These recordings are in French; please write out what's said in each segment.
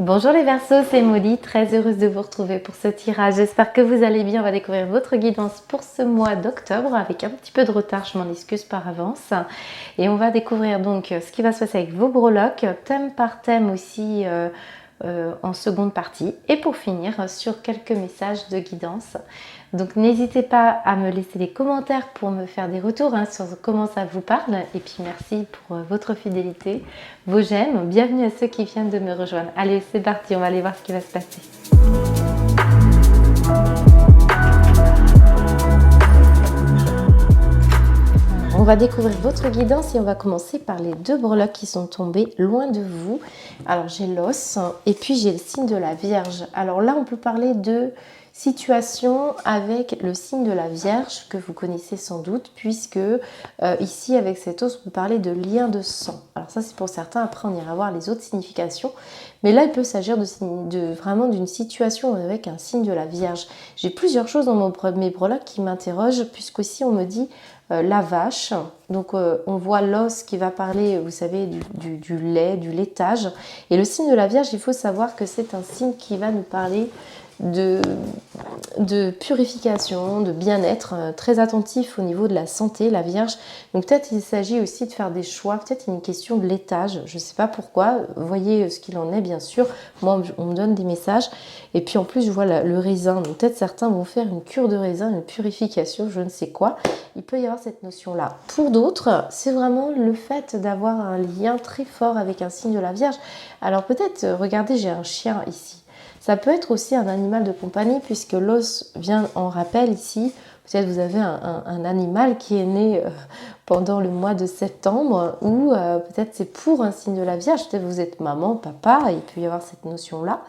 Bonjour les Verseaux, c'est Molly, très heureuse de vous retrouver pour ce tirage. J'espère que vous allez bien. On va découvrir votre guidance pour ce mois d'octobre avec un petit peu de retard, je m'en excuse par avance. Et on va découvrir donc ce qui va se passer avec vos breloques, thème par thème aussi en seconde partie. Et pour finir, sur quelques messages de guidance. Donc n'hésitez pas à me laisser des commentaires pour me faire des retours sur comment ça vous parle. Et puis merci pour votre fidélité, vos j'aime. Bienvenue à ceux qui viennent de me rejoindre. Allez, c'est parti, on va aller voir ce qui va se passer. On va découvrir votre guidance et on va commencer par les deux breloques qui sont tombées loin de vous. Alors j'ai l'os et puis j'ai le signe de la Vierge. Alors là on peut parler de situation avec le signe de la Vierge que vous connaissez sans doute, puisque ici avec cet os on peut parler de lien de sang. Alors ça c'est pour certains, après on ira voir les autres significations, mais là il peut s'agir vraiment d'une situation avec un signe de la Vierge. J'ai plusieurs choses dans mes breloques qui m'interrogent, puisqu'aussi on me dit la vache, donc on voit l'os qui va parler, vous savez, du lait, du laitage, et le signe de la Vierge, il faut savoir que c'est un signe qui va nous parler de purification, de bien-être, très attentif au niveau de la santé, la Vierge. Donc peut-être il s'agit aussi de faire des choix, peut-être une question de laitage, je ne sais pas pourquoi, voyez ce qu'il en est bien sûr, moi on me donne des messages, et puis en plus je vois le raisin, donc peut-être certains vont faire une cure de raisin, une purification, je ne sais quoi, il peut y avoir cette notion-là. Pour d'autres, c'est vraiment le fait d'avoir un lien très fort avec un signe de la Vierge. Alors peut-être, regardez, j'ai un chien ici. Ça peut être aussi un animal de compagnie puisque l'os vient en rappel ici. Peut-être vous avez un animal qui est né pendant le mois de septembre ou peut-être c'est pour un signe de la Vierge. Peut-être vous êtes maman, papa, il peut y avoir cette notion-là.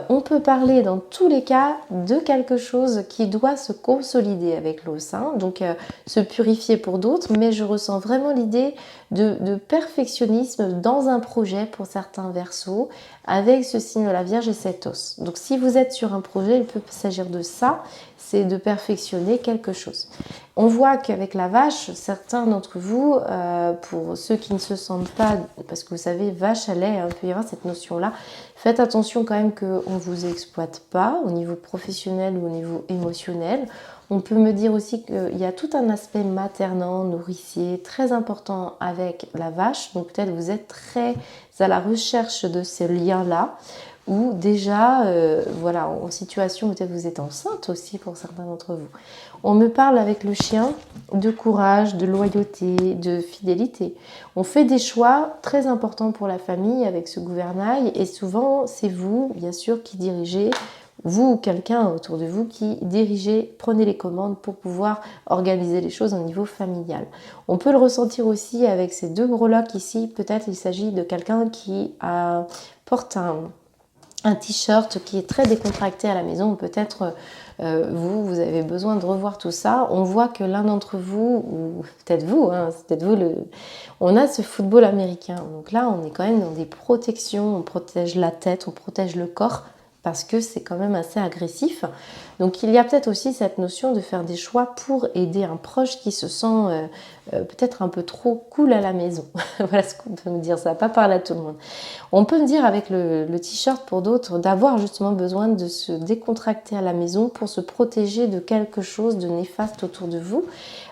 On peut parler dans tous les cas de quelque chose qui doit se consolider avec l'os, donc se purifier pour d'autres, mais je ressens vraiment l'idée de perfectionnisme dans un projet pour certains Verseaux avec ce signe de la Vierge et cet os. Donc si vous êtes sur un projet, il peut s'agir de ça, c'est de perfectionner quelque chose. On voit qu'avec la vache, certains d'entre vous, pour ceux qui ne se sentent pas, parce que vous savez, vache à lait, il peut y avoir cette notion-là, faites attention quand même qu'on ne vous exploite pas au niveau professionnel ou au niveau émotionnel. On peut me dire aussi qu'il y a tout un aspect maternant, nourricier, très important avec la vache. Donc peut-être vous êtes très à la recherche de ces liens-là. Ou déjà, voilà, en situation, peut-être vous êtes enceinte aussi pour certains d'entre vous. On me parle avec le chien de courage, de loyauté, de fidélité. On fait des choix très importants pour la famille avec ce gouvernail et souvent c'est vous, bien sûr, qui dirigez, vous ou quelqu'un autour de vous qui dirigez, prenez les commandes pour pouvoir organiser les choses au niveau familial. On peut le ressentir aussi avec ces deux breloques ici, peut-être il s'agit de quelqu'un qui porte un t-shirt qui est très décontracté à la maison, peut-être vous avez besoin de revoir tout ça. On voit que l'un d'entre vous, ou peut-être vous, c'est peut-être vous, on a ce football américain. Donc là, on est quand même dans des protections, on protège la tête, on protège le corps, parce que c'est quand même assez agressif. Donc il y a peut-être aussi cette notion de faire des choix pour aider un proche qui se sent peut-être un peu trop cool à la maison. Voilà ce qu'on peut me dire, ça va pas parler à tout le monde. On peut me dire avec le t-shirt pour d'autres d'avoir justement besoin de se décontracter à la maison pour se protéger de quelque chose de néfaste autour de vous.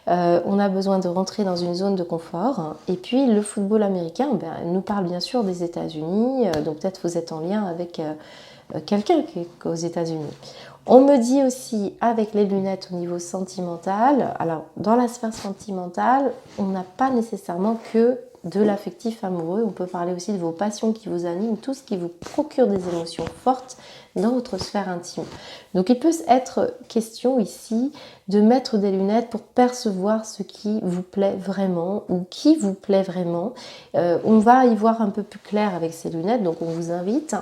On a besoin de rentrer dans une zone de confort. Et puis le football américain nous parle bien sûr des États-Unis, donc peut-être vous êtes en lien avec quelqu'un qui est aux États-Unis. On me dit aussi avec les lunettes au niveau sentimental, alors dans la sphère sentimentale, on n'a pas nécessairement que de l'affectif amoureux, on peut parler aussi de vos passions qui vous animent, tout ce qui vous procure des émotions fortes dans votre sphère intime. Donc il peut être question ici de mettre des lunettes pour percevoir ce qui vous plaît vraiment ou qui vous plaît vraiment. On va y voir un peu plus clair avec ces lunettes, donc on vous invite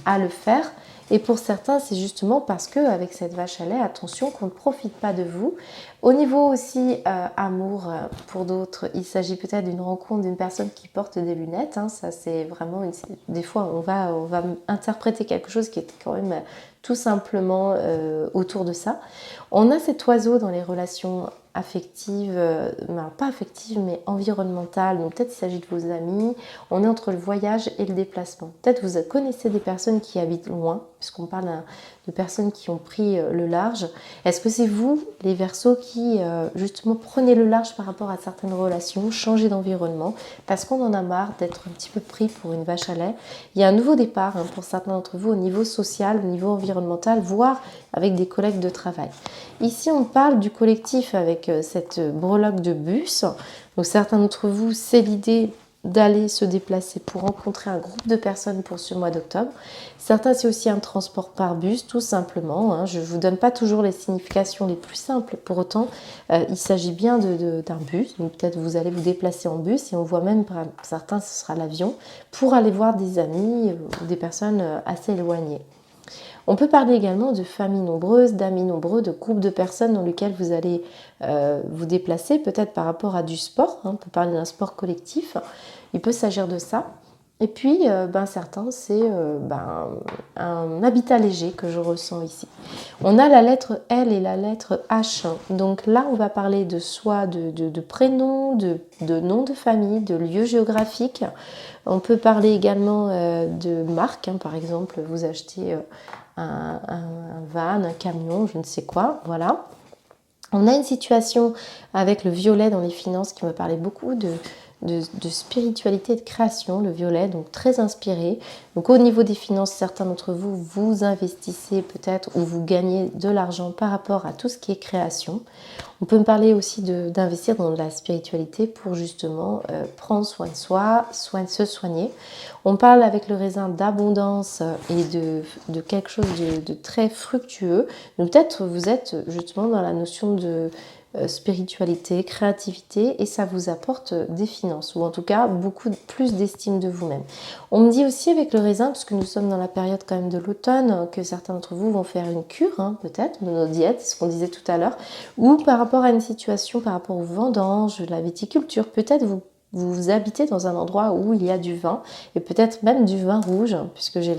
à le faire. Et pour certains, c'est justement parce que avec cette vache à lait, attention qu'on ne profite pas de vous. Au niveau aussi amour, pour d'autres, il s'agit peut-être d'une rencontre d'une personne qui porte des lunettes. Ça, c'est vraiment des fois, on va interpréter quelque chose qui est quand même tout simplement autour de ça. On a cet oiseau dans les relations affective, pas affective mais environnementale, donc peut-être il s'agit de vos amis, on est entre le voyage et le déplacement. Peut-être vous connaissez des personnes qui habitent loin, puisqu'on parle de personnes qui ont pris le large. Est-ce que c'est vous, les Verseaux, qui justement prenez le large par rapport à certaines relations, changez d'environnement, parce qu'on en a marre d'être un petit peu pris pour une vache à lait. Il y a un nouveau départ pour certains d'entre vous au niveau social, au niveau environnemental, voire avec des collègues de travail. Ici, on parle du collectif avec cette breloque de bus. Donc certains d'entre vous, c'est l'idée d'aller se déplacer pour rencontrer un groupe de personnes pour ce mois d'octobre. Certains, c'est aussi un transport par bus, tout simplement. Je ne vous donne pas toujours les significations les plus simples. Pour autant, il s'agit bien d'un bus. Donc peut-être vous allez vous déplacer en bus et on voit même, pour certains, ce sera l'avion, pour aller voir des amis ou des personnes assez éloignées. On peut parler également de familles nombreuses, d'amis nombreux, de groupes de personnes dans lesquels vous allez vous déplacer, peut-être par rapport à du sport. On peut parler d'un sport collectif. Il peut s'agir de ça. Et puis, certains, c'est un habitat léger que je ressens ici. On a la lettre L et la lettre H. Donc là, on va parler de soi, de prénom, de nom de famille, de lieu géographique. On peut parler également de marque. Par exemple, vous achetez un van, un camion, je ne sais quoi. Voilà. On a une situation avec le violet dans les finances qui me parlait beaucoup de spiritualité et de création, le violet, donc très inspiré. Donc au niveau des finances, certains d'entre vous, vous investissez peut-être ou vous gagnez de l'argent par rapport à tout ce qui est création. On peut me parler aussi d'investir dans la spiritualité pour justement prendre soin de soi, se soigner. On parle avec le raisin d'abondance et de quelque chose de très fructueux. Donc peut-être vous êtes justement dans la notion de spiritualité, créativité et ça vous apporte des finances ou en tout cas beaucoup plus d'estime de vous-même. On me dit aussi avec le raisin, parce que nous sommes dans la période quand même de l'automne, que certains d'entre vous vont faire une cure, peut-être, de nos diètes, ce qu'on disait tout à l'heure, ou par rapport à une situation, par rapport aux vendanges, la viticulture, peut-être vous habitez dans un endroit où il y a du vin et peut-être même du vin rouge, puisque j'ai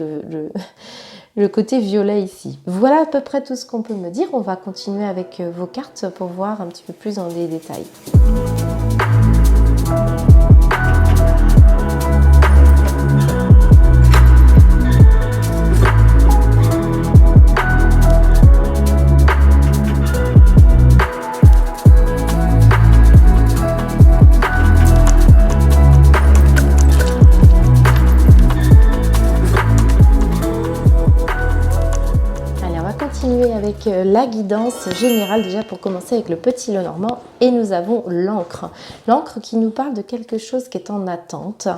le côté violet ici. Voilà à peu près tout ce qu'on peut me dire. On va continuer avec vos cartes pour voir un petit peu plus dans les détails. Avec la guidance générale, déjà pour commencer avec le petit Lenormand, et nous avons l'encre. L'encre qui nous parle de quelque chose qui est en attente,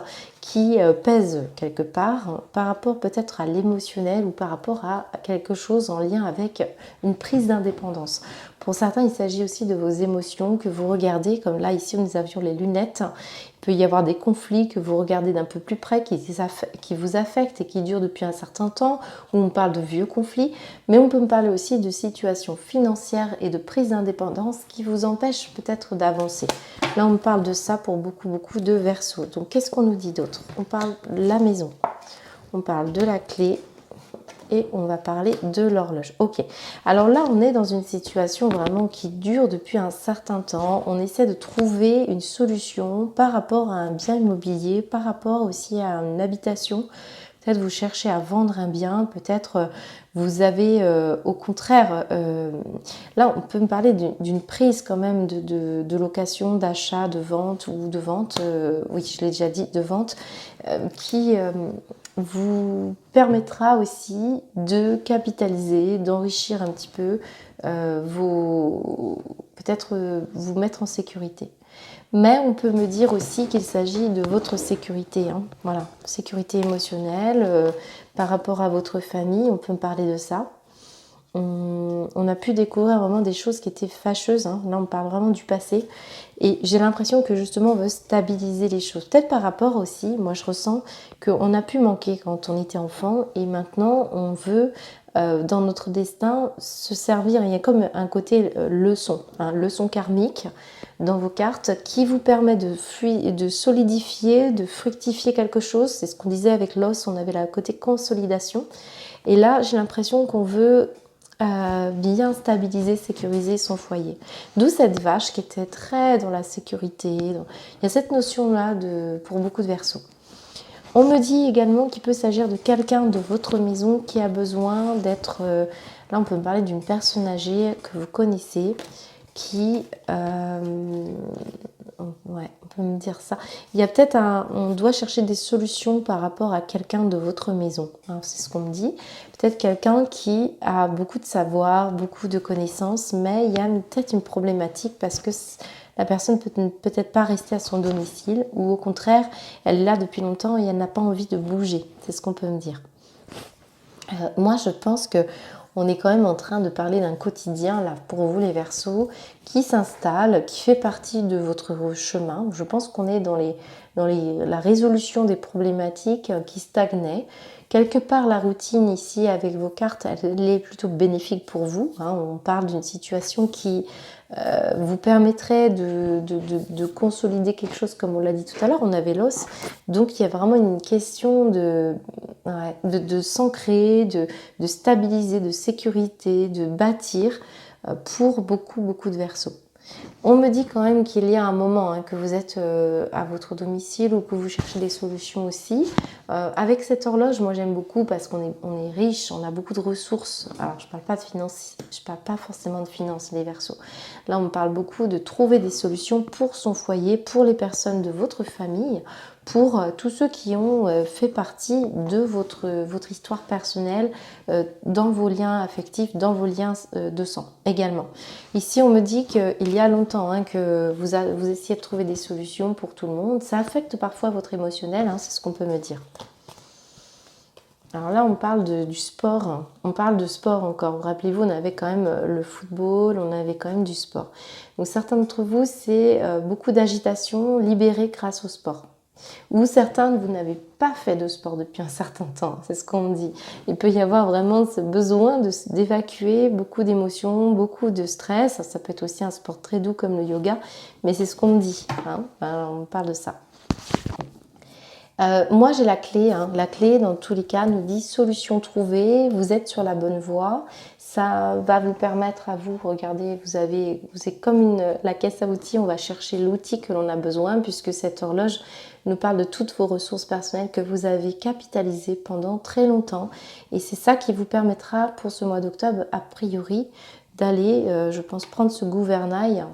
qui pèse quelque part par rapport peut-être à l'émotionnel ou par rapport à quelque chose en lien avec une prise d'indépendance. Pour certains, il s'agit aussi de vos émotions que vous regardez, comme là ici nous avions les lunettes. Il peut y avoir des conflits que vous regardez d'un peu plus près, qui vous affectent et qui durent depuis un certain temps, où on parle de vieux conflits, mais on peut me parler aussi de situations financières et de prise d'indépendance qui vous empêchent peut-être d'avancer. Là, on me parle de ça pour beaucoup de Verseaux. Donc, qu'est-ce qu'on nous dit d'autre? On parle de la maison, on parle de la clé, et on va parler de l'horloge. Ok, alors là on est dans une situation vraiment qui dure depuis un certain temps. On essaie de trouver une solution par rapport à un bien immobilier, par rapport aussi à une habitation. Peut-être vous cherchez à vendre un bien, peut-être vous avez au contraire, là on peut me parler d'une prise quand même de location, d'achat, de vente ou de vente, oui je l'ai déjà dit, de vente, qui vous permettra aussi de capitaliser, d'enrichir un petit peu peut-être vous mettre en sécurité. Mais on peut me dire aussi qu'il s'agit de votre sécurité, voilà, sécurité émotionnelle, par rapport à votre famille, on peut me parler de ça. On a pu découvrir vraiment des choses qui étaient fâcheuses, là on parle vraiment du passé, et j'ai l'impression que justement on veut stabiliser les choses. Peut-être par rapport aussi, moi je ressens qu'on a pu manquer quand on était enfant, et maintenant on veut dans notre destin se servir, il y a comme un côté leçon, leçon karmique dans vos cartes qui vous permet de solidifier, de fructifier quelque chose. C'est ce qu'on disait avec l'os, on avait le côté consolidation. Et là, j'ai l'impression qu'on veut bien stabiliser, sécuriser son foyer. D'où cette vache qui était très dans la sécurité. Il y a cette notion-là pour beaucoup de Verseaux. On me dit également qu'il peut s'agir de quelqu'un de votre maison qui a besoin d'être... là, on peut me parler d'une personne âgée que vous connaissez qui... ouais, on peut me dire ça. Il y a peut-être on doit chercher des solutions par rapport à quelqu'un de votre maison. Hein, c'est ce qu'on me dit. Peut-être quelqu'un qui a beaucoup de savoir, beaucoup de connaissances, mais il y a peut-être une problématique parce que la personne peut-être pas rester à son domicile ou au contraire, elle est là depuis longtemps et elle n'a pas envie de bouger. C'est ce qu'on peut me dire. Moi, je pense que on est quand même en train de parler d'un quotidien, là, pour vous les Verseaux, qui s'installe, qui fait partie de votre chemin. Je pense qu'on est dans la résolution des problématiques qui stagnaient. Quelque part, la routine ici, avec vos cartes, elle est plutôt bénéfique pour vous. Hein. On parle d'une situation qui vous permettrait de consolider quelque chose, comme on l'a dit tout à l'heure, on avait l'os. Donc, il y a vraiment une question de s'ancrer, de stabiliser, de sécurité, de bâtir pour beaucoup de Verseaux. On me dit quand même qu'il y a un moment que vous êtes à votre domicile ou que vous cherchez des solutions aussi. Avec cette horloge, moi j'aime beaucoup parce qu'on est riche, on a beaucoup de ressources. Alors je ne parle pas de finances, je ne parle pas forcément de finances les Verseaux. Là on me parle beaucoup de trouver des solutions pour son foyer, pour les personnes de votre famille, pour tous ceux qui ont fait partie de votre histoire personnelle, dans vos liens affectifs, dans vos liens de sang également. Ici, on me dit qu'il y a longtemps que vous essayez de trouver des solutions pour tout le monde. Ça affecte parfois votre émotionnel, c'est ce qu'on peut me dire. Alors là, on parle du sport. On parle de sport encore. Rappelez-vous, on avait quand même le football, on avait quand même du sport. Donc certains d'entre vous, c'est beaucoup d'agitation libérée grâce au sport. Ou certains, vous n'avez pas fait de sport depuis un certain temps, c'est ce qu'on me dit. Il peut y avoir vraiment ce besoin d'évacuer beaucoup d'émotions, beaucoup de stress. Ça peut être aussi un sport très doux comme le yoga, mais c'est ce qu'on me dit. On parle de ça. Moi, j'ai la clé. La clé, dans tous les cas, nous dit solution trouvée, vous êtes sur la bonne voie. Ça va vous permettre à vous, regardez, vous êtes comme la caisse à outils, on va chercher l'outil que l'on a besoin puisque cette horloge nous parle de toutes vos ressources personnelles que vous avez capitalisées pendant très longtemps. Et c'est ça qui vous permettra pour ce mois d'octobre, a priori, d'aller, je pense, prendre ce gouvernail.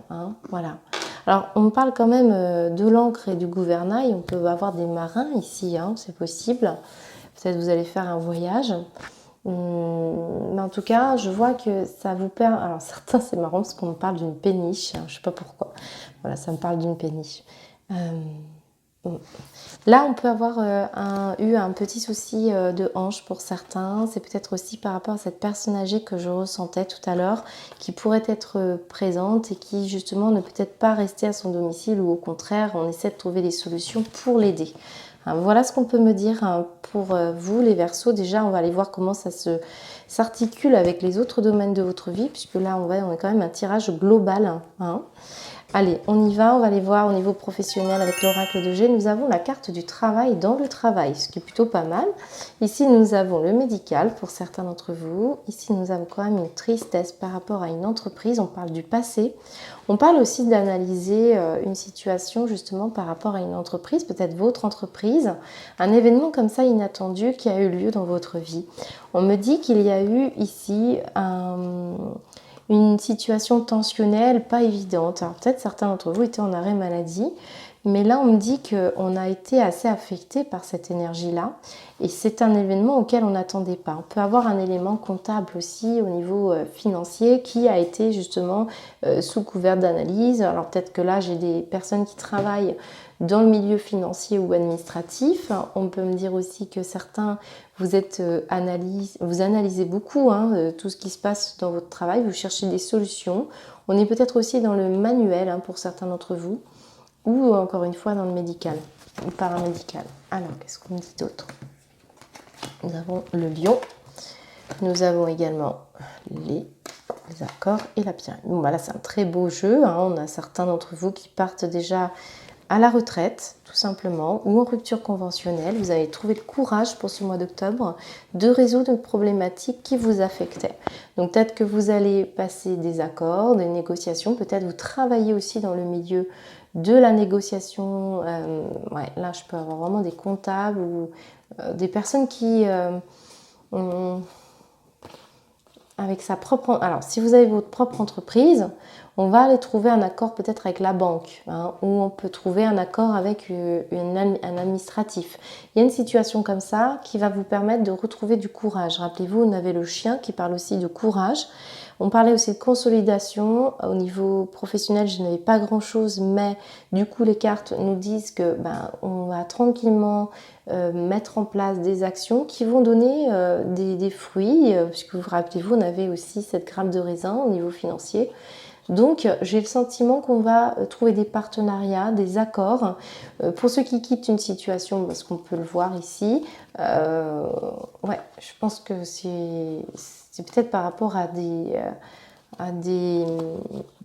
Voilà. Alors, on parle quand même de l'encre et du gouvernail. On peut avoir des marins ici, c'est possible. Peut-être vous allez faire un voyage. Mais en tout cas, je vois que ça vous permet... Alors, certains, c'est marrant parce qu'on me parle d'une péniche. Je ne sais pas pourquoi. Voilà, ça me parle d'une péniche. Là, on peut avoir eu un petit souci de hanche pour certains. C'est peut-être aussi par rapport à cette personne âgée que je ressentais tout à l'heure, qui pourrait être présente et qui justement ne peut être pas rester à son domicile ou au contraire, on essaie de trouver des solutions pour l'aider. Voilà ce qu'on peut me dire pour vous les Verseaux. Déjà, on va aller voir comment ça s'articule avec les autres domaines de votre vie, puisque là, on est quand même un tirage global. Allez, on y va, on va aller voir au niveau professionnel avec l'oracle de G. Nous avons la carte du travail dans le travail, ce qui est plutôt pas mal. Ici, nous avons le médical pour certains d'entre vous. Ici, nous avons quand même une tristesse par rapport à une entreprise. On parle du passé. On parle aussi d'analyser une situation justement par rapport à une entreprise, peut-être votre entreprise, un événement comme ça inattendu qui a eu lieu dans votre vie. On me dit qu'il y a eu ici une situation tensionnelle, pas évidente. Alors peut-être certains d'entre vous étaient en arrêt maladie, mais là on me dit qu'on a été assez affecté par cette énergie-là et c'est un événement auquel on n'attendait pas. On peut avoir un élément comptable aussi au niveau financier qui a été justement sous couvert d'analyse. Alors peut-être que là j'ai des personnes qui travaillent dans le milieu financier ou administratif. On peut me dire aussi que certains, vous analysez beaucoup tout ce qui se passe dans votre travail, vous cherchez des solutions. On est peut-être aussi dans le manuel pour certains d'entre vous, ou encore une fois dans le médical, ou paramédical. Alors, qu'est-ce qu'on me dit d'autre? Nous avons le lion, nous avons également les accords et la pyramide. Bon, là, c'est un très beau jeu. On a certains d'entre vous qui partent déjà à la retraite, tout simplement, ou en rupture conventionnelle. Vous avez trouvé le courage pour ce mois d'octobre de résoudre une problématique qui vous affectait. Donc peut-être que vous allez passer des accords, des négociations, peut-être vous travaillez aussi dans le milieu de la négociation. Ouais, là, je peux avoir vraiment des comptables ou des personnes qui ont avec sa propre... Alors, si vous avez votre propre entreprise, on va aller trouver un accord peut-être avec la banque, hein, ou on peut trouver un accord avec un administratif. Il y a une situation comme ça qui va vous permettre de retrouver du courage. Rappelez-vous, on avait le chien qui parle aussi de courage. On parlait aussi de consolidation. Au niveau professionnel, je n'avais pas grand-chose, mais du coup, les cartes nous disent que on va tranquillement mettre en place des actions qui vont donner des fruits, puisque vous rappelez-vous, on avait aussi cette grappe de raisin au niveau financier. Donc, j'ai le sentiment qu'on va trouver des partenariats, des accords. Pour ceux qui quittent une situation, parce qu'on peut le voir ici, ouais, je pense que c'est peut-être par rapport à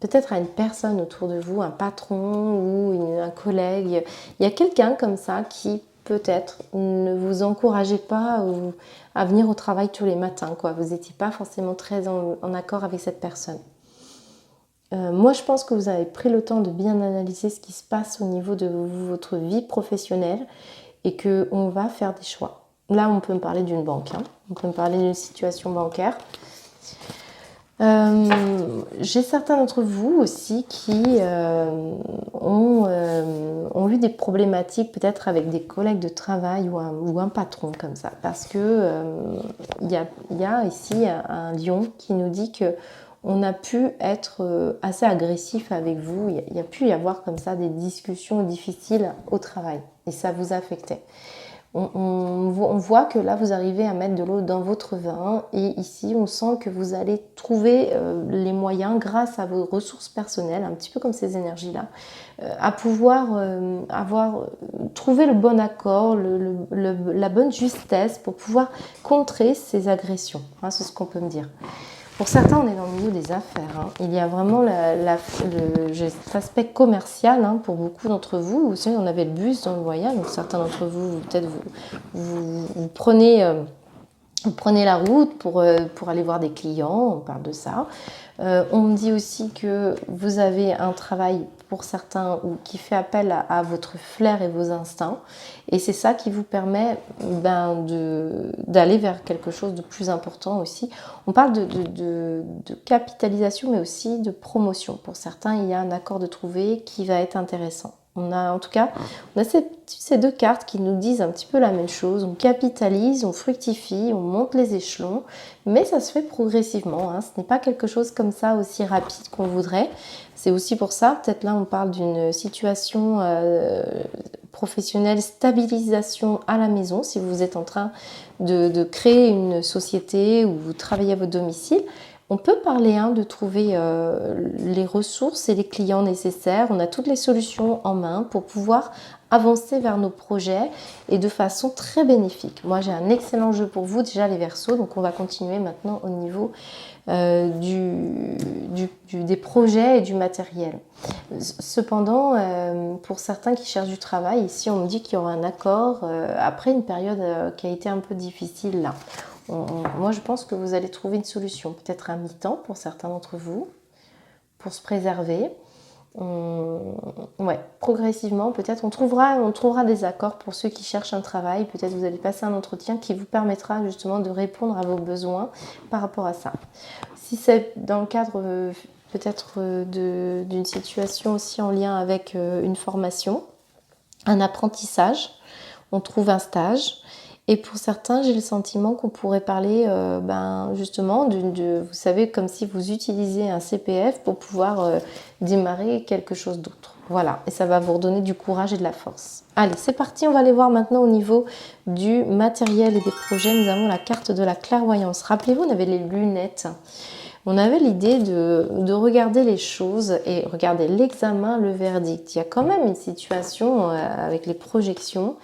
peut-être à une personne autour de vous, un patron ou un collègue. Il y a quelqu'un comme ça qui peut-être ne vous encourageait pas à venir au travail tous les matins, quoi. Vous n'étiez pas forcément très en accord avec cette personne. Moi, je pense que vous avez pris le temps de bien analyser ce qui se passe au niveau de votre vie professionnelle et qu'on va faire des choix. Là, on peut me parler d'une banque, hein. On peut me parler d'une situation bancaire. J'ai certains d'entre vous aussi qui ont eu des problématiques peut-être avec des collègues de travail ou un patron comme ça. Parce que il y a ici un lion qui nous dit que on a pu être assez agressif avec vous. Il y a pu y avoir comme ça des discussions difficiles au travail et ça vous affectait. On voit que là, vous arrivez à mettre de l'eau dans votre vin et ici, on sent que vous allez trouver les moyens, grâce à vos ressources personnelles, un petit peu comme ces énergies-là, à pouvoir trouver le bon accord, la bonne justesse pour pouvoir contrer ces agressions. Hein, c'est ce qu'on peut me dire. Pour certains, on est dans le milieu des affaires. Hein. Il y a vraiment cet aspect commercial hein, pour beaucoup d'entre vous. Vous savez, on avait le bus dans le voyage, donc certains d'entre vous, peut-être vous prenez la route pour aller voir des clients, on parle de ça. On me dit aussi que vous avez un travail pour certains qui fait appel à votre flair et vos instincts. Et c'est ça qui vous permet d'aller vers quelque chose de plus important aussi. On parle de capitalisation, mais aussi de promotion. Pour certains, il y a un accord de trouver qui va être intéressant. On a ces deux cartes qui nous disent un petit peu la même chose. On capitalise, on fructifie, on monte les échelons, mais ça se fait progressivement. Hein. Ce n'est pas quelque chose comme ça aussi rapide qu'on voudrait. C'est aussi pour ça, peut-être là on parle d'une situation professionnelle, stabilisation à la maison. Si vous êtes en train de créer une société ou vous travaillez à votre domicile, on peut parler de trouver les ressources et les clients nécessaires. On a toutes les solutions en main pour pouvoir avancer vers nos projets et de façon très bénéfique. Moi, j'ai un excellent jeu pour vous, déjà les Verseaux. Donc, on va continuer maintenant au niveau des projets et du matériel. Cependant, pour certains qui cherchent du travail, ici, on me dit qu'il y aura un accord après une période qui a été un peu difficile là. Moi, je pense que vous allez trouver une solution, peut-être à mi-temps pour certains d'entre vous, pour se préserver. Ouais, progressivement, peut-être on trouvera des accords pour ceux qui cherchent un travail. Peut-être vous allez passer un entretien qui vous permettra justement de répondre à vos besoins par rapport à ça. Si c'est dans le cadre peut-être d'une situation aussi en lien avec une formation, un apprentissage, on trouve un stage. Et pour certains, j'ai le sentiment qu'on pourrait parler justement vous savez, comme si vous utilisiez un CPF pour pouvoir démarrer quelque chose d'autre. Voilà, et ça va vous redonner du courage et de la force. Allez, c'est parti, on va aller voir maintenant au niveau du matériel et des projets. Nous avons la carte de la clairvoyance. Rappelez-vous, on avait les lunettes. On avait l'idée de regarder les choses et regarder l'examen, le verdict. Il y a quand même une situation avec les projections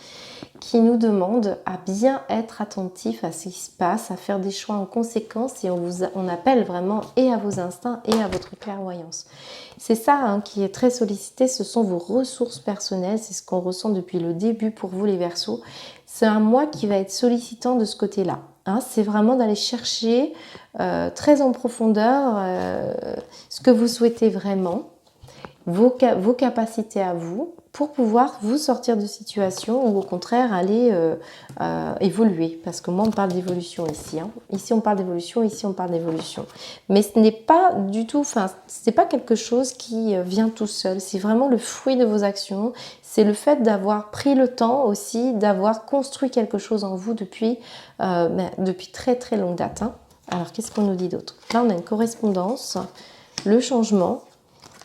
qui nous demande à bien être attentif à ce qui se passe, à faire des choix en conséquence et on appelle vraiment et à vos instincts et à votre clairvoyance. C'est ça hein, qui est très sollicité, ce sont vos ressources personnelles, c'est ce qu'on ressent depuis le début pour vous les Verseaux. C'est un mois qui va être sollicitant de ce côté-là. Hein, c'est vraiment d'aller chercher très en profondeur ce que vous souhaitez vraiment, vos capacités à vous, pour pouvoir vous sortir de situation ou au contraire aller évoluer. Parce que moi on parle d'évolution ici. Hein. Ici on parle d'évolution, ici on parle d'évolution. Mais ce n'est pas du tout, c'est pas quelque chose qui vient tout seul. C'est vraiment le fruit de vos actions. C'est le fait d'avoir pris le temps aussi, d'avoir construit quelque chose en vous depuis très très longue date. Hein. Alors qu'est-ce qu'on nous dit d'autre? Là on a une correspondance, le changement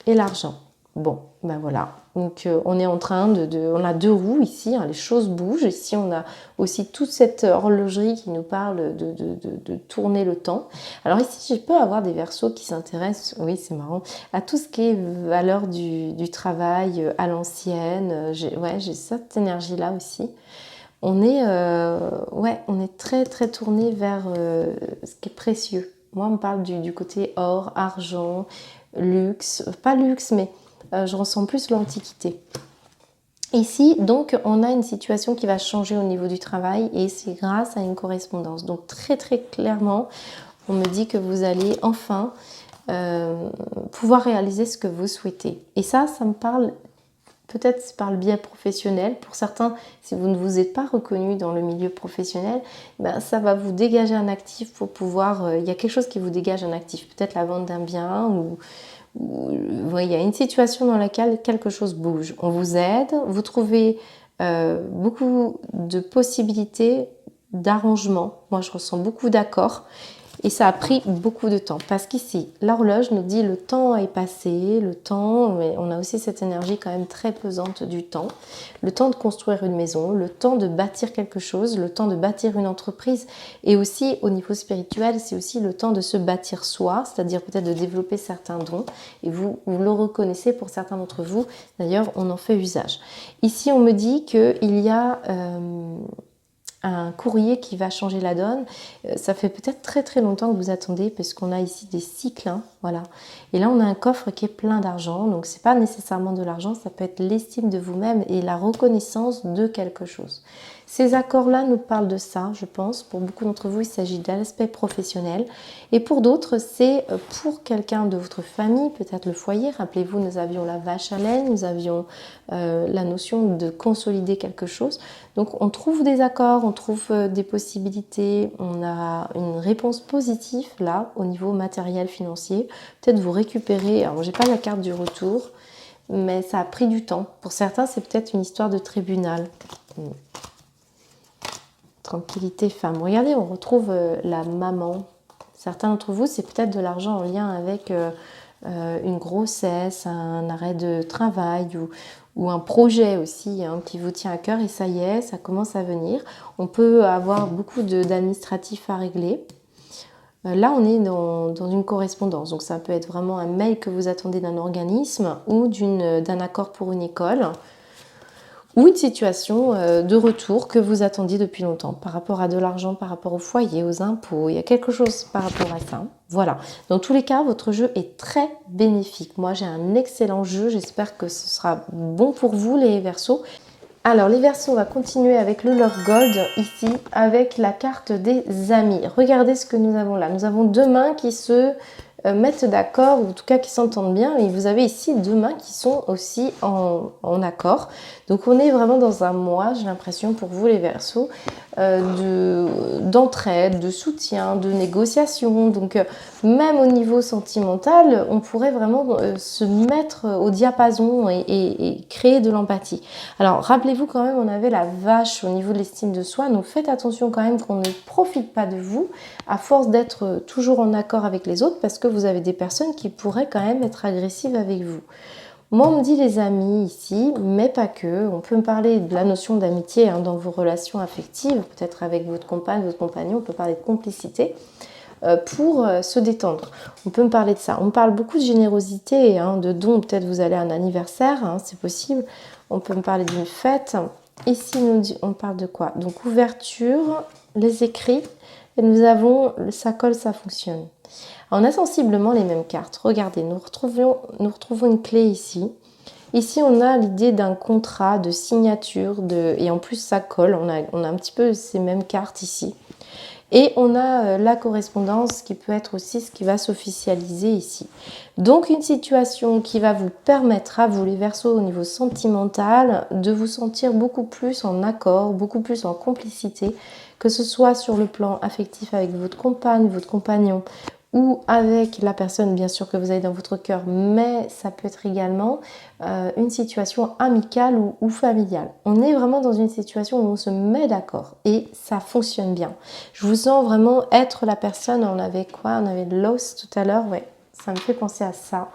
et l'argent. Bon, ben voilà. Donc on est en train on a 2 roues ici, hein, les choses bougent. Ici on a aussi toute cette horlogerie qui nous parle de tourner le temps. Alors ici je peux avoir des Verseaux qui s'intéressent, oui c'est marrant, à tout ce qui est valeur du travail à l'ancienne. J'ai cette énergie là aussi. On est très très tourné vers ce qui est précieux. Moi on me parle du côté or, argent, luxe, pas luxe mais je ressens plus l'antiquité. Ici, donc, on a une situation qui va changer au niveau du travail et c'est grâce à une correspondance. Donc, très très clairement, on me dit que vous allez enfin pouvoir réaliser ce que vous souhaitez. Et ça me parle peut-être par le biais professionnel. Pour certains, si vous ne vous êtes pas reconnu dans le milieu professionnel, ça va vous dégager un actif pour pouvoir... il y a quelque chose qui vous dégage un actif. Peut-être la vente d'un bien ou il y a une situation dans laquelle quelque chose bouge. On vous aide, vous trouvez beaucoup de possibilités d'arrangement. Moi, je ressens beaucoup d'accords et ça a pris beaucoup de temps parce qu'ici, l'horloge nous dit le temps est passé, le temps, mais on a aussi cette énergie quand même très pesante du temps. Le temps de construire une maison, le temps de bâtir quelque chose, le temps de bâtir une entreprise et aussi au niveau spirituel, c'est aussi le temps de se bâtir soi, c'est-à-dire peut-être de développer certains dons et vous le reconnaissez pour certains d'entre vous, d'ailleurs on en fait usage. Ici on me dit qu'il y a... un courrier qui va changer la donne. Ça fait peut-être très très longtemps que vous attendez parce qu'on a ici des cycles, hein, voilà. Et là on a un coffre qui est plein d'argent, donc c'est pas nécessairement de l'argent, ça peut être l'estime de vous-même et la reconnaissance de quelque chose. Ces accords-là nous parlent de ça, je pense. Pour beaucoup d'entre vous, il s'agit de l'aspect professionnel. Et pour d'autres, c'est pour quelqu'un de votre famille, peut-être le foyer. Rappelez-vous, nous avions la vache à laine, nous avions la notion de consolider quelque chose. Donc on trouve des accords, on trouve des possibilités, on a une réponse positive là, au niveau matériel, financier. Peut-être vous récupérez, alors j'ai pas la carte du retour, mais ça a pris du temps. Pour certains, c'est peut-être une histoire de tribunal. Tranquillité femme. Regardez, on retrouve la maman. Certains d'entre vous, c'est peut-être de l'argent en lien avec une grossesse, un arrêt de travail ou un projet aussi hein, qui vous tient à cœur et ça y est, ça commence à venir. On peut avoir beaucoup d'administratifs à régler. Là, on est dans une correspondance, donc ça peut être vraiment un mail que vous attendez d'un organisme ou d'un accord pour une école. Ou une situation de retour que vous attendiez depuis longtemps par rapport à de l'argent, par rapport au foyer, aux impôts. Il y a quelque chose par rapport à ça. Voilà. Dans tous les cas, votre jeu est très bénéfique. Moi, j'ai un excellent jeu. J'espère que ce sera bon pour vous, les Verseaux. Alors, les Verseaux, on va continuer avec le Love Gold ici, avec la carte des amis. Regardez ce que nous avons là. Nous avons 2 mains qui se mettent d'accord, ou en tout cas qui s'entendent bien. Et vous avez ici 2 mains qui sont aussi en accord. Donc on est vraiment dans un mois, j'ai l'impression pour vous les Verseaux, d'entraide, de soutien, de négociation. Donc même au niveau sentimental, on pourrait vraiment se mettre au diapason et créer de l'empathie. Alors rappelez-vous quand même, on avait la vache au niveau de l'estime de soi, donc faites attention quand même qu'on ne profite pas de vous à force d'être toujours en accord avec les autres parce que vous avez des personnes qui pourraient quand même être agressives avec vous. Moi, on me dit les amis ici, mais pas que. On peut me parler de la notion d'amitié hein, dans vos relations affectives, peut-être avec votre compagne, votre compagnon, on peut parler de complicité pour se détendre. On peut me parler de ça. On me parle beaucoup de générosité, hein, de dons, peut-être vous allez à un anniversaire, hein, c'est possible. On peut me parler d'une fête. ici, on parle de quoi? Donc, ouverture, les écrits, et nous avons ça colle, ça fonctionne. Alors, on a sensiblement les mêmes cartes. Regardez, nous retrouvons une clé ici. Ici, on a l'idée d'un contrat, de signature, et en plus, ça colle. On a un petit peu ces mêmes cartes ici. Et on a la correspondance qui peut être aussi ce qui va s'officialiser ici. Donc une situation qui va vous permettre à vous les Verseaux au niveau sentimental de vous sentir beaucoup plus en accord, beaucoup plus en complicité, que ce soit sur le plan affectif avec votre compagne, votre compagnon ou avec la personne bien sûr que vous avez dans votre cœur, mais ça peut être également une situation amicale ou familiale. On est vraiment dans une situation où on se met d'accord et ça fonctionne bien. Je vous sens vraiment être la personne, on avait quoi? On avait Lost tout à l'heure, ouais, ça me fait penser à ça.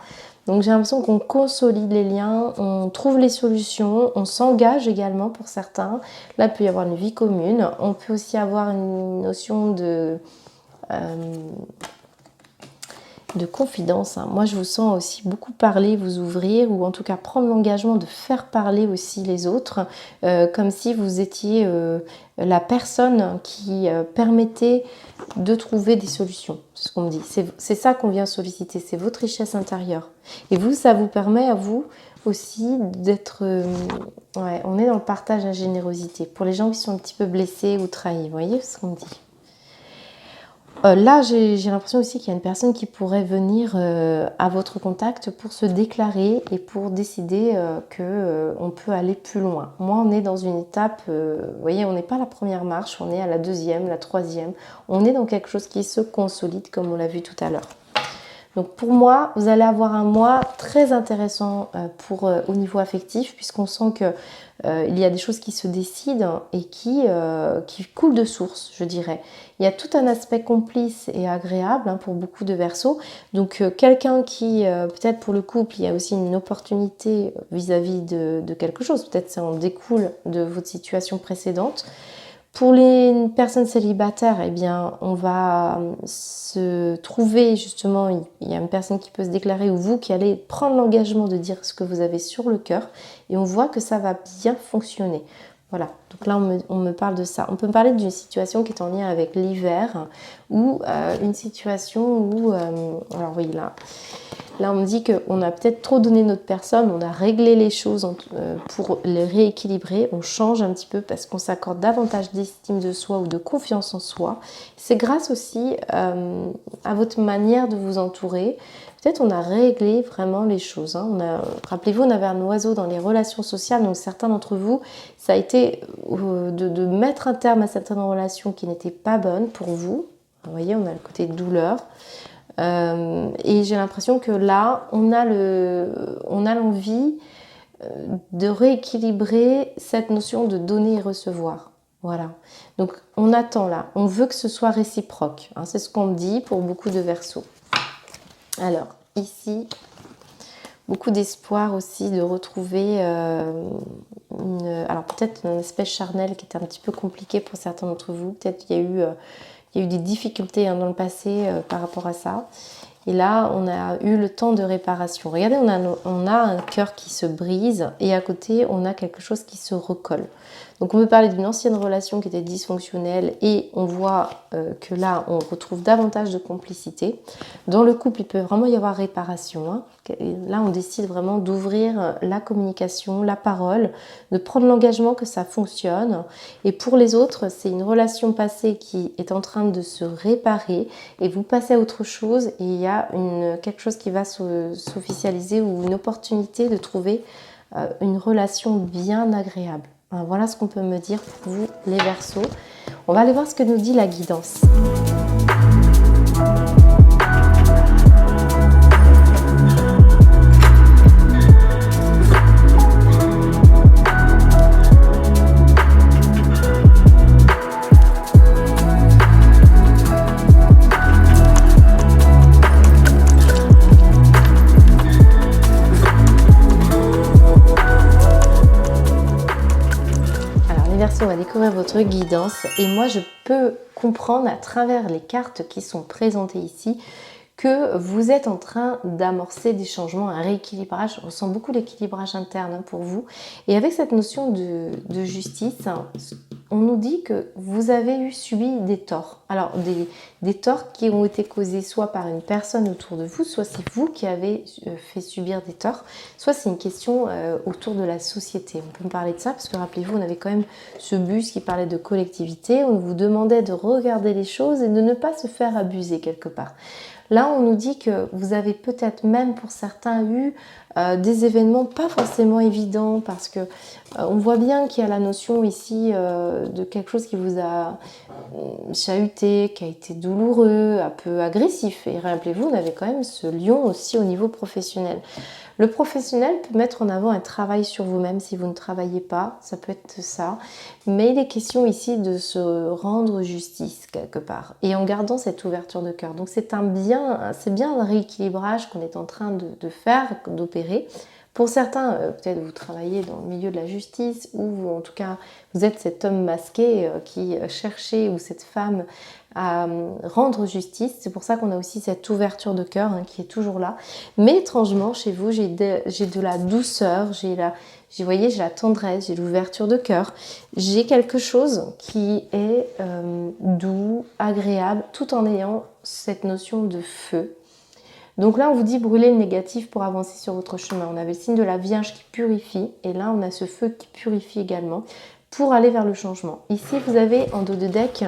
Donc j'ai l'impression qu'on consolide les liens, on trouve les solutions, on s'engage également pour certains. Là, il peut y avoir une vie commune, on peut aussi avoir une notion de confidence. Moi, je vous sens aussi beaucoup parler, vous ouvrir, ou en tout cas prendre l'engagement de faire parler aussi les autres, comme si vous étiez la personne qui permettait de trouver des solutions. C'est ce qu'on me dit. C'est ça qu'on vient solliciter, c'est votre richesse intérieure. Et vous, ça vous permet à vous aussi d'être... ouais, on est dans le partage, la générosité. Pour les gens qui sont un petit peu blessés ou trahis, vous voyez ce qu'on me dit? Là, j'ai l'impression aussi qu'il y a une personne qui pourrait venir à votre contact pour se déclarer et pour décider qu'on peut aller plus loin. Moi, on est dans une étape, vous voyez, on n'est pas à la première marche, on est à la deuxième, la troisième. On est dans quelque chose qui se consolide, comme on l'a vu tout à l'heure. Donc pour moi, vous allez avoir un mois très intéressant au niveau affectif, puisqu'on sent que il y a des choses qui se décident et qui coulent de source, je dirais. Il y a tout un aspect complice et agréable pour beaucoup de Verseaux. Donc quelqu'un qui, peut-être pour le couple, il y a aussi une opportunité vis-à-vis de quelque chose. Peut-être ça en découle de votre situation précédente. Pour les personnes célibataires, eh bien, on va se trouver justement, il y a une personne qui peut se déclarer ou vous qui allez prendre l'engagement de dire ce que vous avez sur le cœur et on voit que ça va bien fonctionner. Voilà, donc là on me parle de ça. On peut me parler d'une situation qui est en lien avec l'hiver ou une situation où, alors oui là on me dit qu'on a peut-être trop donné notre personne, on a réglé les choses pour les rééquilibrer, on change un petit peu parce qu'on s'accorde davantage d'estime de soi ou de confiance en soi. C'est grâce aussi à votre manière de vous entourer. Peut-être on a réglé vraiment les choses. Rappelez-vous, on avait un oiseau dans les relations sociales, donc certains d'entre vous, ça a été de mettre un terme à certaines relations qui n'étaient pas bonnes pour vous. Vous voyez, on a le côté douleur. Et j'ai l'impression que là, on a l'envie de rééquilibrer cette notion de donner et recevoir. Voilà. Donc, on attend là. On veut que ce soit réciproque. C'est ce qu'on me dit pour beaucoup de Verseaux. Alors, ici, beaucoup d'espoir aussi de retrouver alors peut-être une espèce charnelle qui était un petit peu compliquée pour certains d'entre vous. Peut-être qu'il y a eu des difficultés dans le passé par rapport à ça. Et là, on a eu le temps de réparation. Regardez, on a un cœur qui se brise et à côté, on a quelque chose qui se recolle. Donc, on peut parler d'une ancienne relation qui était dysfonctionnelle et on voit que là, on retrouve davantage de complicité. Dans le couple, il peut vraiment y avoir réparation. Là, on décide vraiment d'ouvrir la communication, la parole, de prendre l'engagement que ça fonctionne. Et pour les autres, c'est une relation passée qui est en train de se réparer et vous passez à autre chose et il y a quelque chose qui va s'officialiser ou une opportunité de trouver une relation bien agréable. Voilà ce qu'on peut me dire pour vous, les Verseaux. On va aller voir ce que nous dit la guidance. On va découvrir votre guidance et moi je peux comprendre à travers les cartes qui sont présentées ici que vous êtes en train d'amorcer des changements, un rééquilibrage. On ressent beaucoup l'équilibrage interne pour vous. Et avec cette notion de justice, on nous dit que vous avez subi des torts. Alors, des torts qui ont été causés soit par une personne autour de vous, soit c'est vous qui avez fait subir des torts, soit c'est une question autour de la société. On peut me parler de ça parce que rappelez-vous, on avait quand même ce bus qui parlait de collectivité, on vous demandait de regarder les choses et de ne pas se faire abuser quelque part. Là, on nous dit que vous avez peut-être même pour certains eu des événements pas forcément évidents parce que on voit bien qu'il y a la notion ici de quelque chose qui vous a chahuté, qui a été douloureux, un peu agressif. Et rappelez-vous, on avait quand même ce lion aussi au niveau professionnel. Le professionnel peut mettre en avant un travail sur vous-même si vous ne travaillez pas, ça peut être ça. Mais il est question ici de se rendre justice quelque part et en gardant cette ouverture de cœur. Donc c'est bien un rééquilibrage qu'on est en train de faire, d'opérer. Pour certains, peut-être vous travaillez dans le milieu de la justice ou en tout cas vous êtes cet homme masqué qui cherchait ou cette femme à rendre justice. C'est pour ça qu'on a aussi cette ouverture de cœur qui est toujours là. Mais étrangement, chez vous, j'ai de la douceur, j'ai la tendresse, j'ai l'ouverture de cœur. J'ai quelque chose qui est doux, agréable, tout en ayant cette notion de feu. Donc là, on vous dit brûler le négatif pour avancer sur votre chemin. On avait le signe de la Vierge qui purifie. Et là, on a ce feu qui purifie également pour aller vers le changement. Ici, vous avez en dos de deck,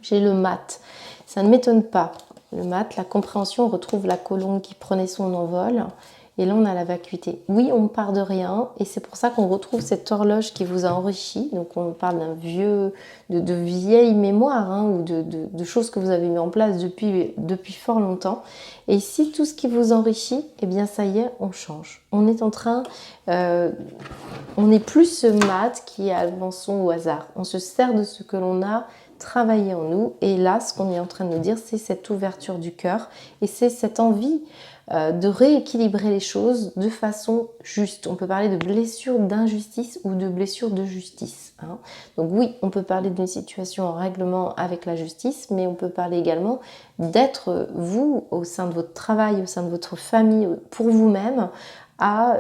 j'ai le mat. Ça ne m'étonne pas. Le mat, la compréhension, on retrouve la colombe qui prenait son envol. Et là, on a la vacuité. Oui, on part de rien. Et c'est pour ça qu'on retrouve cette horloge qui vous a enrichi. Donc, on parle d'un de vieille mémoire ou de choses que vous avez mis en place depuis fort longtemps. Et ici, tout ce qui vous enrichit, eh bien, ça y est, on change. On est en train... on n'est plus ce mat qui avançons au hasard. On se sert de ce que l'on a travaillé en nous. Et là, ce qu'on est en train de nous dire, c'est cette ouverture du cœur. Et c'est cette envie de rééquilibrer les choses de façon juste. On peut parler de blessure d'injustice ou de blessure de justice. Donc oui, on peut parler d'une situation en règlement avec la justice, mais on peut parler également d'être vous, au sein de votre travail, au sein de votre famille, pour vous-même, à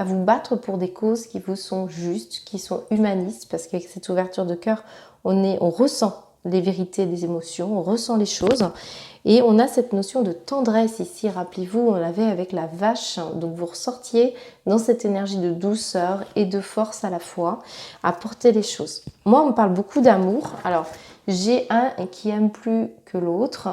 vous battre pour des causes qui vous sont justes, qui sont humanistes, parce qu'avec cette ouverture de cœur, on ressent les vérités des émotions, on ressent les choses. Et on a cette notion de tendresse ici, rappelez-vous, on l'avait avec la vache, donc vous ressortiez dans cette énergie de douceur et de force à la fois, à porter les choses. Moi, on me parle beaucoup d'amour, alors j'ai un qui aime plus que l'autre,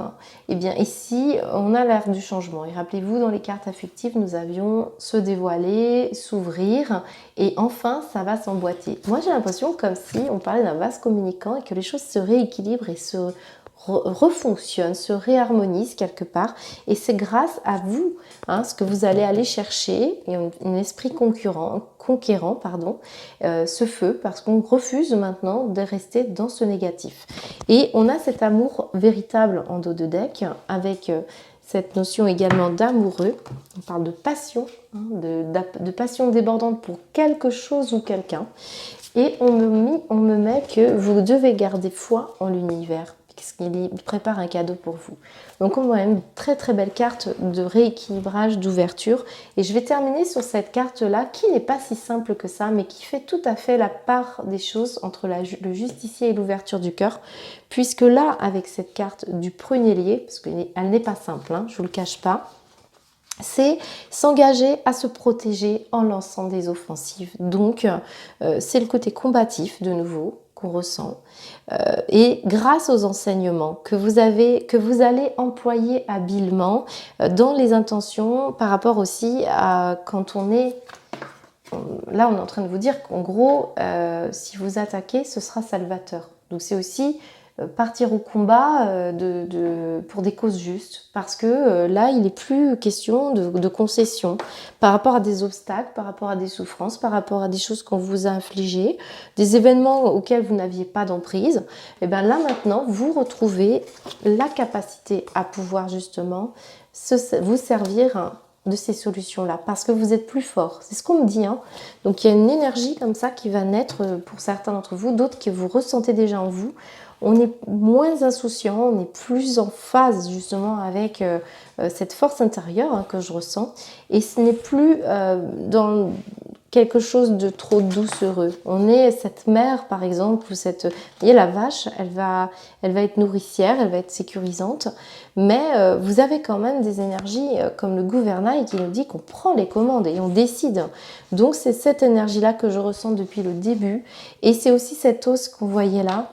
et bien ici, on a l'ère du changement. Et rappelez-vous, dans les cartes affectives, nous avions se dévoiler, s'ouvrir, et enfin, ça va s'emboîter. Moi, j'ai l'impression comme si on parlait d'un vase communicant et que les choses se rééquilibrent et se refonctionne, se réharmonise quelque part, et c'est grâce à vous, ce que vous allez aller chercher, et un esprit conquérant, ce feu, parce qu'on refuse maintenant de rester dans ce négatif. Et on a cet amour véritable en dos de deck, avec cette notion également d'amoureux. On parle de passion, de passion débordante pour quelque chose ou quelqu'un. Et on me met que vous devez garder foi en l'univers, parce qu'il prépare un cadeau pour vous. Donc on voit une très très belle carte de rééquilibrage, d'ouverture. Et je vais terminer sur cette carte-là, qui n'est pas si simple que ça, mais qui fait tout à fait la part des choses entre le justicier et l'ouverture du cœur. Puisque là, avec cette carte du prunellier, parce qu'elle n'est pas simple, je ne vous le cache pas, c'est s'engager à se protéger en lançant des offensives. Donc, c'est le côté combatif, de nouveau, qu'on ressent. Et grâce aux enseignements que vous allez employer habilement dans les intentions, par rapport aussi à quand on est... Là, on est en train de vous dire qu'en gros, si vous attaquez, ce sera salvateur. Donc, c'est aussi... partir au combat pour des causes justes, parce que là, il n'est plus question de concession par rapport à des obstacles, par rapport à des souffrances, par rapport à des choses qu'on vous a infligées, des événements auxquels vous n'aviez pas d'emprise. Et bien là, maintenant, vous retrouvez la capacité à pouvoir justement vous servir de ces solutions-là, parce que vous êtes plus fort. C'est ce qu'on me dit. Donc, il y a une énergie comme ça qui va naître pour certains d'entre vous, d'autres que vous ressentez déjà en vous, on est moins insouciant, on est plus en phase justement avec cette force intérieure hein, que je ressens. Et ce n'est plus dans quelque chose de trop doucereux. On est cette mère, par exemple, ou cette... Vous voyez, la vache, elle va être nourricière, elle va être sécurisante, mais vous avez quand même des énergies comme le gouvernail qui nous dit qu'on prend les commandes et on décide. Donc, c'est cette énergie-là que je ressens depuis le début. Et c'est aussi cette hausse qu'on voyait là.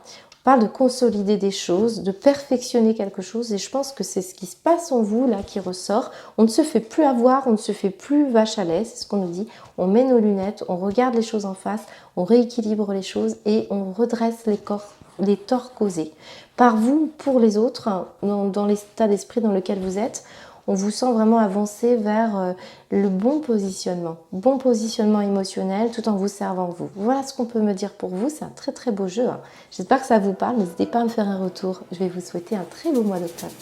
On parle de consolider des choses, de perfectionner quelque chose, et je pense que c'est ce qui se passe en vous là qui ressort. On ne se fait plus avoir, on ne se fait plus vache à lait, c'est ce qu'on nous dit. On met nos lunettes, on regarde les choses en face, on rééquilibre les choses et on redresse les torts causés par vous, pour les autres, dans l'état d'esprit dans lequel vous êtes. On vous sent vraiment avancer vers le bon positionnement émotionnel tout en vous servant vous. Voilà ce qu'on peut me dire pour vous, c'est un très très beau jeu. Hein. J'espère que ça vous parle, n'hésitez pas à me faire un retour. Je vais vous souhaiter un très beau mois d'octobre.